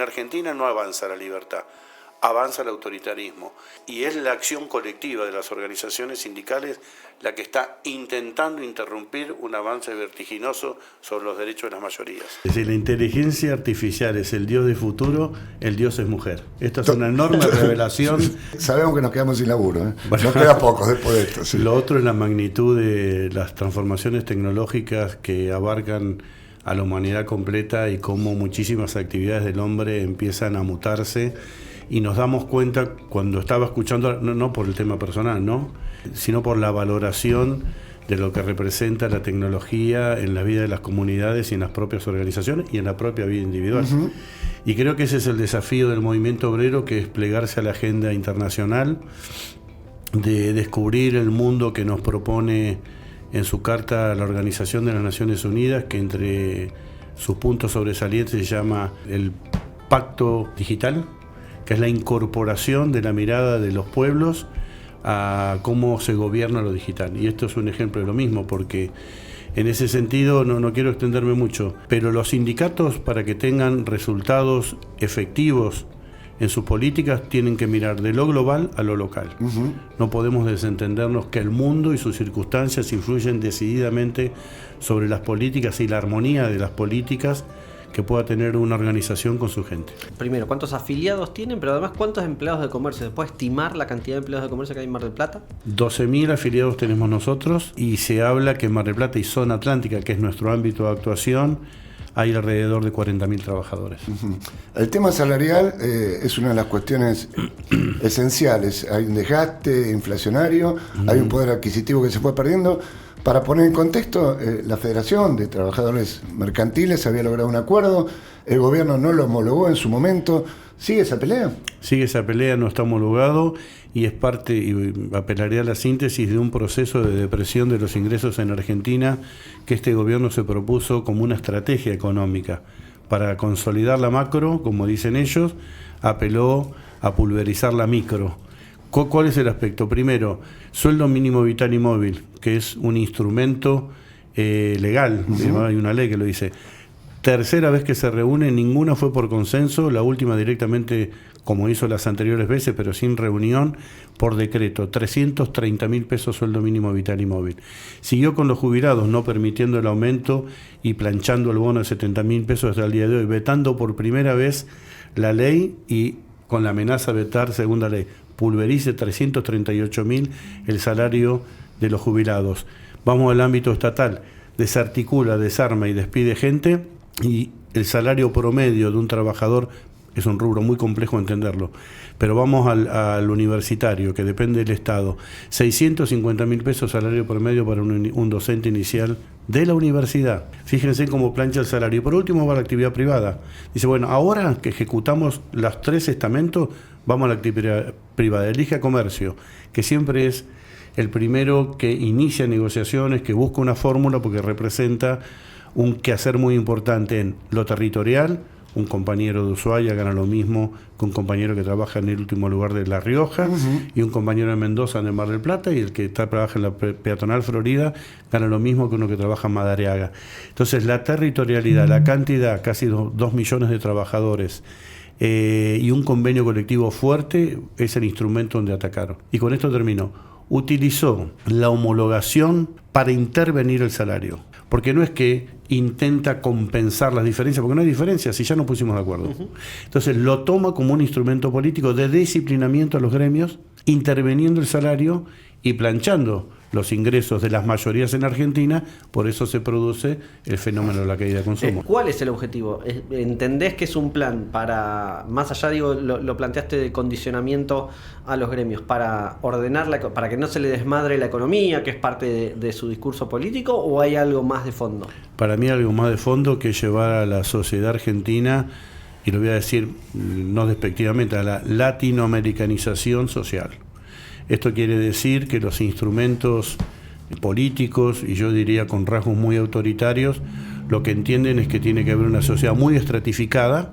Argentina no avanza la libertad, avanza el autoritarismo. Y es la acción colectiva de las organizaciones sindicales la que está intentando interrumpir un avance vertiginoso sobre los derechos de las mayorías. Si la inteligencia artificial es el Dios del futuro, el Dios es mujer. Esta es una enorme revelación. Sabemos que nos quedamos sin laburo, ¿eh? Bueno, nos queda poco después de esto. Sí. Lo otro es la magnitud de las transformaciones tecnológicas que abarcan a la humanidad completa y cómo muchísimas actividades del hombre empiezan a mutarse. Y nos damos cuenta cuando estaba escuchando, no por el tema personal, ¿no?, sino por la valoración de lo que representa la tecnología en la vida de las comunidades y en las propias organizaciones y en la propia vida individual. Uh-huh. Y creo que ese es el desafío del movimiento obrero, que es plegarse a la agenda internacional, de descubrir el mundo que nos propone en su carta a la Organización de las Naciones Unidas, que entre sus puntos sobresalientes se llama el Pacto Digital, que es la incorporación de la mirada de los pueblos a cómo se gobierna lo digital. Y esto es un ejemplo de lo mismo, porque en ese sentido no quiero extenderme mucho, pero los sindicatos, para que tengan resultados efectivos en sus políticas, tienen que mirar de lo global a lo local. Uh-huh. No podemos desentendernos que el mundo y sus circunstancias influyen decididamente sobre las políticas y la armonía de las políticas que pueda tener una organización con su gente. Primero, ¿cuántos afiliados tienen? Pero además, ¿cuántos empleados de comercio? ¿Se puede estimar la cantidad de empleados de comercio que hay en Mar del Plata? 12.000 afiliados tenemos nosotros, y se habla que en Mar del Plata y Zona Atlántica, que es nuestro ámbito de actuación, hay alrededor de 40.000 trabajadores. Uh-huh. El tema salarial es una de las cuestiones esenciales. Hay un desgaste inflacionario, hay un poder adquisitivo que se fue perdiendo. Para poner en contexto, la Federación de Trabajadores Mercantiles había logrado un acuerdo, el gobierno no lo homologó en su momento. ¿Sigue esa pelea? Sigue esa pelea, no está homologado, y es parte, y apelaría a la síntesis, de un proceso de depresión de los ingresos en Argentina que este gobierno se propuso como una estrategia económica. Para consolidar la macro, como dicen ellos, apeló a pulverizar la micro. ¿Cuál es el aspecto? Primero, sueldo mínimo vital y móvil, que es un instrumento legal, uh-huh. Hay una ley que lo dice. Tercera vez que se reúne, ninguna fue por consenso, la última directamente, como hizo las anteriores veces, pero sin reunión, por decreto, 330.000 pesos sueldo mínimo vital y móvil. Siguió con los jubilados, no permitiendo el aumento y planchando el bono de 70.000 pesos hasta el día de hoy, vetando por primera vez la ley y con la amenaza de vetar segunda ley. Pulverice 338.000 el salario de los jubilados. Vamos al ámbito estatal, desarticula, desarma y despide gente, y el salario promedio de un trabajador es un rubro muy complejo entenderlo, pero vamos al universitario, que depende del Estado, 650.000 pesos salario promedio para un docente inicial de la universidad. Fíjense cómo plancha el salario. Y por último va a la actividad privada. Dice, bueno, ahora que ejecutamos los 3 estamentos, vamos a la actividad privada. Elige a comercio, que siempre es el primero que inicia negociaciones, que busca una fórmula, porque representa un quehacer muy importante en lo territorial. Un compañero de Ushuaia gana lo mismo que un compañero que trabaja en el último lugar de La Rioja, uh-huh. y un compañero de Mendoza en el Mar del Plata, y el que trabaja en la peatonal Florida gana lo mismo que uno que trabaja en Madariaga. Entonces, la territorialidad, la cantidad, casi 2 millones de trabajadores, y un convenio colectivo fuerte es el instrumento donde atacaron. Y con esto termino. Utilizó la homologación para intervenir el salario, porque no es que intenta compensar las diferencias, porque no hay diferencias si ya nos pusimos de acuerdo. Uh-huh. Entonces lo toma como un instrumento político de disciplinamiento a los gremios, interviniendo el salario y planchando los ingresos de las mayorías en Argentina. Por eso se produce el fenómeno de la caída de consumo. ¿Cuál es el objetivo? ¿Entendés que es un plan para, más allá, digo, lo planteaste de condicionamiento a los gremios, para ordenar, para que no se le desmadre la economía, que es parte de su discurso político, o hay algo más de fondo? Para mí algo más de fondo, que llevar a la sociedad argentina, y lo voy a decir no despectivamente, a la latinoamericanización social. Esto quiere decir que los instrumentos políticos, y yo diría con rasgos muy autoritarios, lo que entienden es que tiene que haber una sociedad muy estratificada,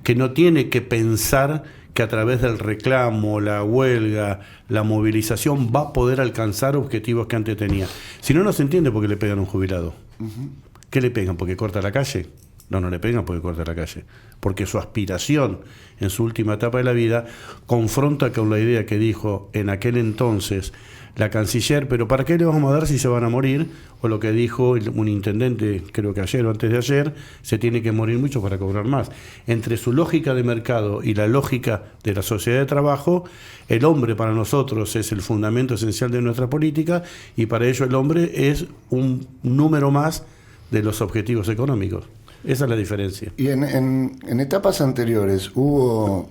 que no tiene que pensar que a través del reclamo, la huelga, la movilización va a poder alcanzar objetivos que antes tenía. Si no, no se entiende por qué le pegan a un jubilado. Uh-huh. ¿Qué le pegan? ¿Porque corta la calle? No le pegan porque corta la calle. Porque su aspiración en su última etapa de la vida confronta con la idea que dijo en aquel entonces la canciller, pero ¿para qué le vamos a dar si se van a morir? O lo que dijo un intendente, creo que ayer o antes de ayer, se tiene que morir mucho para cobrar más. Entre su lógica de mercado y la lógica de la sociedad de trabajo, el hombre para nosotros es el fundamento esencial de nuestra política y para ello el hombre es un número más de los objetivos económicos. Esa es la diferencia. Y en etapas anteriores hubo,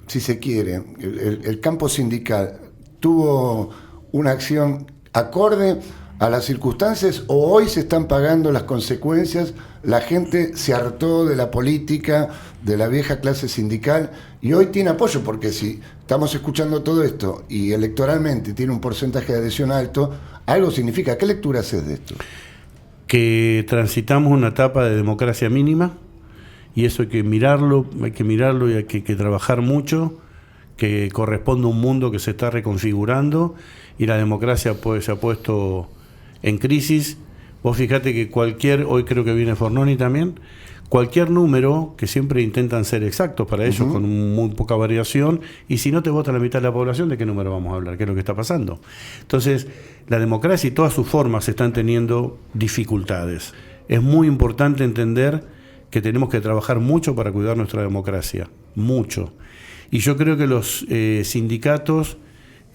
si se quiere, el campo sindical tuvo una acción acorde a las circunstancias, o hoy se están pagando las consecuencias, la gente se hartó de la política, de la vieja clase sindical, y hoy tiene apoyo, porque si estamos escuchando todo esto y electoralmente tiene un porcentaje de adhesión alto, algo significa. ¿Qué lectura haces de esto? Que transitamos una etapa de democracia mínima, y eso hay que mirarlo y hay que trabajar mucho, que corresponde a un mundo que se está reconfigurando y la democracia se ha puesto en crisis. Vos fijate que hoy creo que viene Fornoni también, cualquier número, que siempre intentan ser exactos para ellos, con muy poca variación, y si no te vota la mitad de la población, ¿de qué número vamos a hablar? ¿Qué es lo que está pasando? Entonces, la democracia y todas sus formas están teniendo dificultades. Es muy importante entender que tenemos que trabajar mucho para cuidar nuestra democracia, mucho. Y yo creo que los sindicatos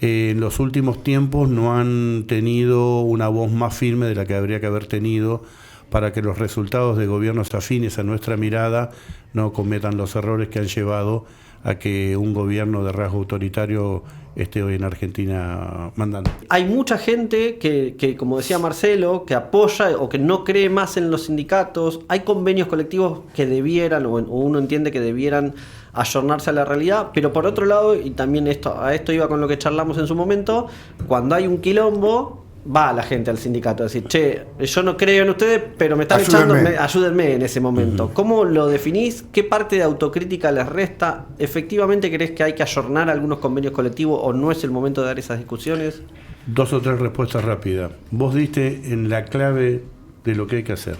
en los últimos tiempos no han tenido una voz más firme de la que habría que haber tenido para que los resultados de gobiernos afines a nuestra mirada no cometan los errores que han llevado a que un gobierno de rasgo autoritario esté hoy en Argentina mandando. Hay mucha gente que, como decía Marcelo, que apoya o que no cree más en los sindicatos. Hay convenios colectivos que debieran, o uno entiende que debieran ayornarse a la realidad, pero por otro lado, y también a esto iba con lo que charlamos en su momento, cuando hay un quilombo, va la gente al sindicato a decir, che, yo no creo en ustedes, pero me están echando, ayúdenme en ese momento. ¿Cómo lo definís? ¿Qué parte de autocrítica les resta? ¿Efectivamente crees que hay que ayornar algunos convenios colectivos o no es el momento de dar esas discusiones? 2 o 3 respuestas rápidas. Vos diste en la clave de lo que hay que hacer.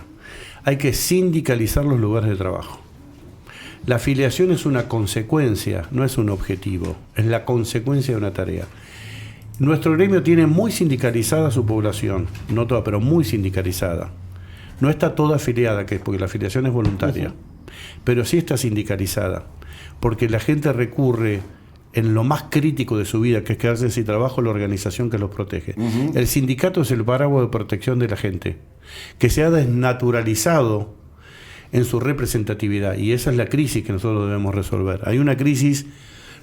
Hay que sindicalizar los lugares de trabajo. La afiliación es una consecuencia, no es un objetivo, es la consecuencia de una tarea. Nuestro gremio tiene muy sindicalizada su población, no toda, pero muy sindicalizada. No está toda afiliada, porque la afiliación es voluntaria, pero sí está sindicalizada, porque la gente recurre en lo más crítico de su vida, que es quedarse sin trabajo, a la organización que los protege. El sindicato es el paraguas de protección de la gente, que se ha desnaturalizado en su representatividad, y esa es la crisis que nosotros debemos resolver. Hay una crisis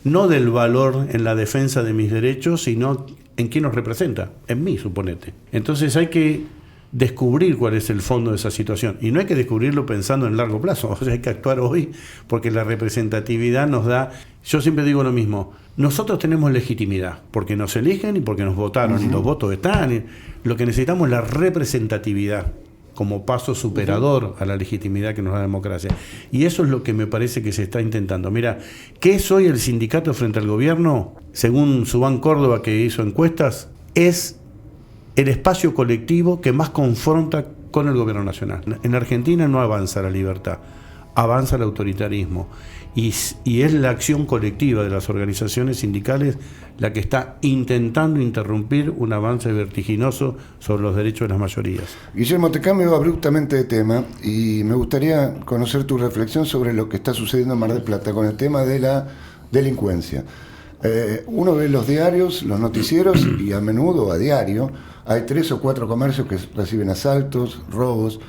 no del valor en la defensa de mis derechos, sino en quién nos representa, en mí, suponete. Entonces hay que descubrir cuál es el fondo de esa situación, y no hay que descubrirlo pensando en largo plazo, o sea, hay que actuar hoy, porque la representatividad nos da, yo siempre digo lo mismo, nosotros tenemos legitimidad, porque nos eligen y porque nos votaron, y los votos están, lo que necesitamos es la representatividad, como paso superador a la legitimidad que nos da la democracia. Y eso es lo que me parece que se está intentando. Mira, ¿qué es hoy el sindicato frente al gobierno? Según Subán Córdoba, que hizo encuestas, es el espacio colectivo que más confronta con el gobierno nacional. En Argentina no avanza la libertad, avanza el autoritarismo. Y es la acción colectiva de las organizaciones sindicales la que está intentando interrumpir un avance vertiginoso sobre los derechos de las mayorías. Guillermo, te cambio abruptamente de tema y me gustaría conocer tu reflexión sobre lo que está sucediendo en Mar del Plata con el tema de la delincuencia. Uno ve los diarios, los noticieros, y a menudo, a diario, hay 3 o 4 comercios que reciben asaltos, robos.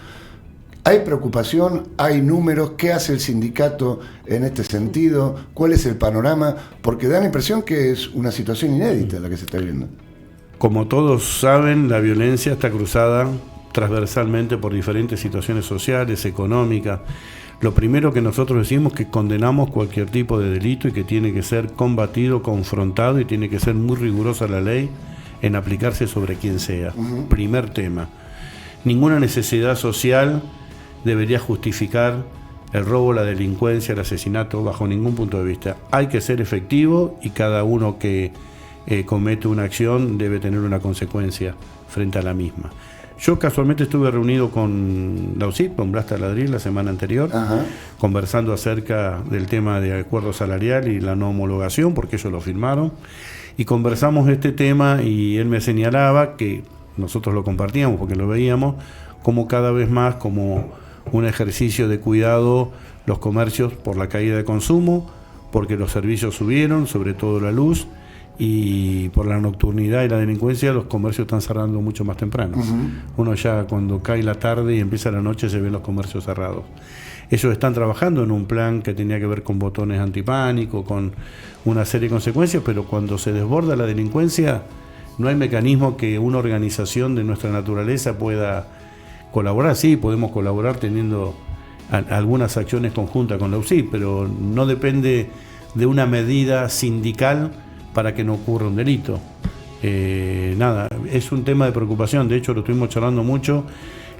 ¿Hay preocupación? ¿Hay números? ¿Qué hace el sindicato en este sentido? ¿Cuál es el panorama? Porque da la impresión que es una situación inédita la que se está viviendo. Como todos saben, la violencia está cruzada transversalmente por diferentes situaciones sociales, económicas. Lo primero que nosotros decimos es que condenamos cualquier tipo de delito y que tiene que ser combatido, confrontado, y tiene que ser muy rigurosa la ley en aplicarse sobre quien sea. Primer tema. Ninguna necesidad social debería justificar el robo, la delincuencia, el asesinato, bajo ningún punto de vista. Hay que ser efectivo y cada uno que comete una acción debe tener una consecuencia frente a la misma. Yo casualmente estuve reunido con la UCIT, con Blas Taladrill, la semana anterior, conversando acerca del tema de acuerdo salarial y la no homologación, porque ellos lo firmaron, y conversamos este tema y él me señalaba que nosotros lo compartíamos porque lo veíamos como cada vez más como un ejercicio de cuidado los comercios por la caída de consumo, porque los servicios subieron, sobre todo la luz, y por la nocturnidad y la delincuencia los comercios están cerrando mucho más temprano. Uno ya cuando cae la tarde y empieza la noche se ven los comercios cerrados. Ellos están trabajando en un plan que tenía que ver con botones antipánico, con una serie de consecuencias, pero cuando se desborda la delincuencia no hay mecanismo que una organización de nuestra naturaleza pueda colaborar. Sí, podemos colaborar teniendo algunas acciones conjuntas con la UCI, pero no depende de una medida sindical para que no ocurra un delito. Nada, es un tema de preocupación. De hecho lo estuvimos charlando mucho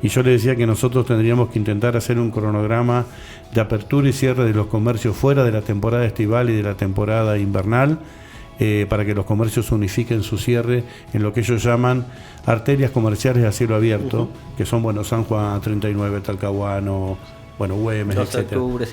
y yo le decía que nosotros tendríamos que intentar hacer un cronograma de apertura y cierre de los comercios fuera de la temporada estival y de la temporada invernal, para que los comercios unifiquen su cierre en lo que ellos llaman arterias comerciales a cielo abierto, que son San Juan 39, Talcahuano, Güemes, 12 de etcétera. octubre, sí.